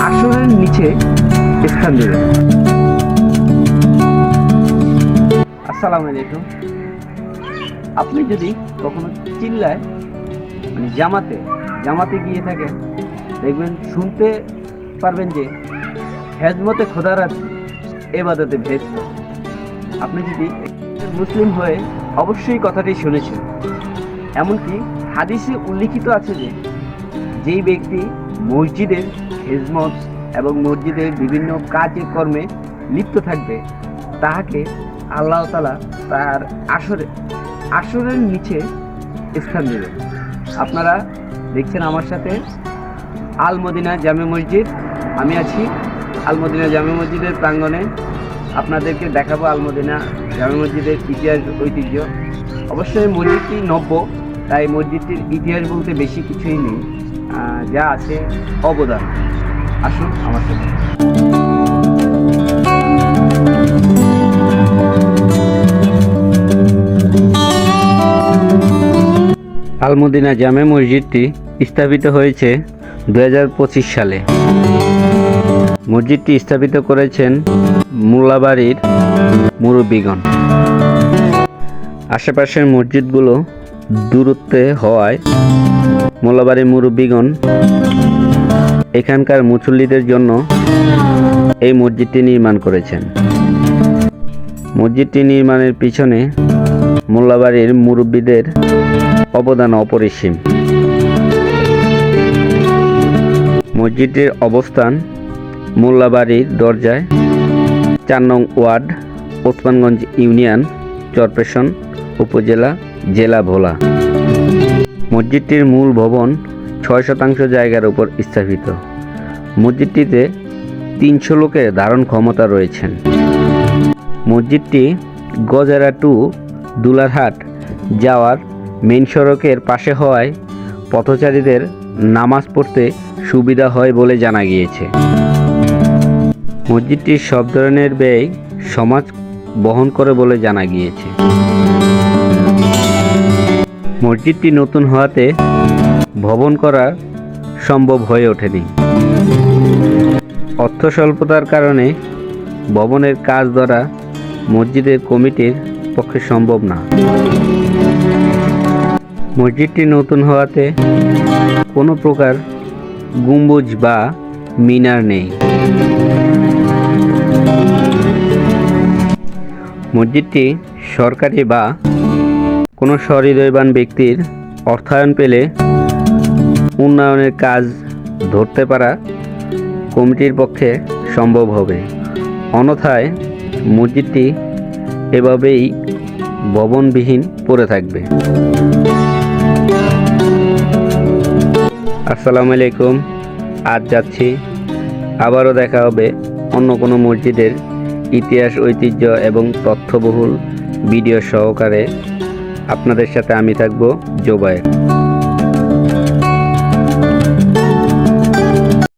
আসরের নিচে স্থান দেবেন। আসসালামু আলাইকুম। আপনি যদি কখনো চিল্লায় জামাতে গিয়ে থাকেন, দেখবেন শুনতে পারবেন যে হেজমতে খোদারাত এবাদতে ভেস্ত। আপনি যদি মুসলিম হয়ে অবশ্যই কথাটি শুনেছেন। এমনকি হাদিসে উল্লিখিত আছে যে যেই ব্যক্তি মসজিদের খেজমত এবং মসজিদের বিভিন্ন কাজে কর্মে লিপ্ত থাকবে, তাহাকে আল্লাহ তাআলা তার আসরের নিচে স্থান দেবেন। আপনারা দেখছেন আমার সাথে আল মদিনা জামে মসজিদ। আমি আছি আল মদিনা জামে মসজিদের প্রাঙ্গণে। আপনাদেরকে দেখাবো আল মদিনা জামে মসজিদের ইতিহাস ঐতিহ্য। অবশ্যই মসজিদটি নব্য, তাই মসজিদটির ইতিহাস বলতে বেশি কিছুই নেই, যা আছে অবদান। আসুন আমার সাথে। আল মদিনা জামে মসজিদটি স্থাপিত হয়েছে 2025 সালে। মসজিদটি স্থাপিত করেছেন মোল্লাবাড়ির মুরব্বীগণ। আশেপাশের মসজিদগুলো দূরত্বে হওয়ায় মোল্লাবাড়ির মুরব্বীগণ এখানকার মুসল্লিদের জন্য এই মসজিদটি নির্মাণ করেছেন। মসজিদটি নির্মাণের পিছনে মোল্লাবাড়ির মুরব্বীদের অবদান অপরিসীম। মসজিদটির অবস্থান মোল্লাবাড়ির দরজায়, 4 নং ওয়ার্ড, ওসমানগঞ্জ ইউনিয়ন, চরপেশন উপজেলা, জেলা ভোলা। মসজিদটির মূল ভবন 6% জায়গার উপর স্থাপিত। মসজিদটিতে 300 লোকের ধারণ ক্ষমতা রয়েছেন। মসজিদটি গজারা টু দুলারহাট যাওয়ার মেইন সড়কের পাশে হওয়ায় পথচারীদের নামাজ পড়তে সুবিধা হয় বলে জানা গিয়েছে। মসজিদটির সব ধরনের ব্যয় সমাজ বহন করে বলে জানা গিয়েছে। মসজিদটি নতুন হওয়াতে ভবন করা সম্ভব হয়ে ওঠেনি। অর্থ স্বল্পতার কারণে ভবনের কাজ ধরা মসজিদের কমিটির পক্ষে সম্ভব না। মসজিদটি নতুন হওয়াতে কোনো প্রকার গম্বুজ বা মিনার নেই। মসজিদটি সরকারি বা কোনো সহৃদয়বান ব্যক্তির অর্থায়ন পেলে উন্নয়নের কাজ ধরতে পারা কমিটির পক্ষে সম্ভব হবে। অন্যথায় মসজিদটি এভাবেই ভবনবিহীন পড়ে থাকবে। আসসালামু আলাইকুম। আজ যাচ্ছি, আবারও দেখা হবে অন্য কোনো মসজিদের ইতিহাস, ঐতিহ্য এবং তথ্যবহুল ভিডিও সহকারে। আপনাদের সাথে আমি থাকব জোবায়ের।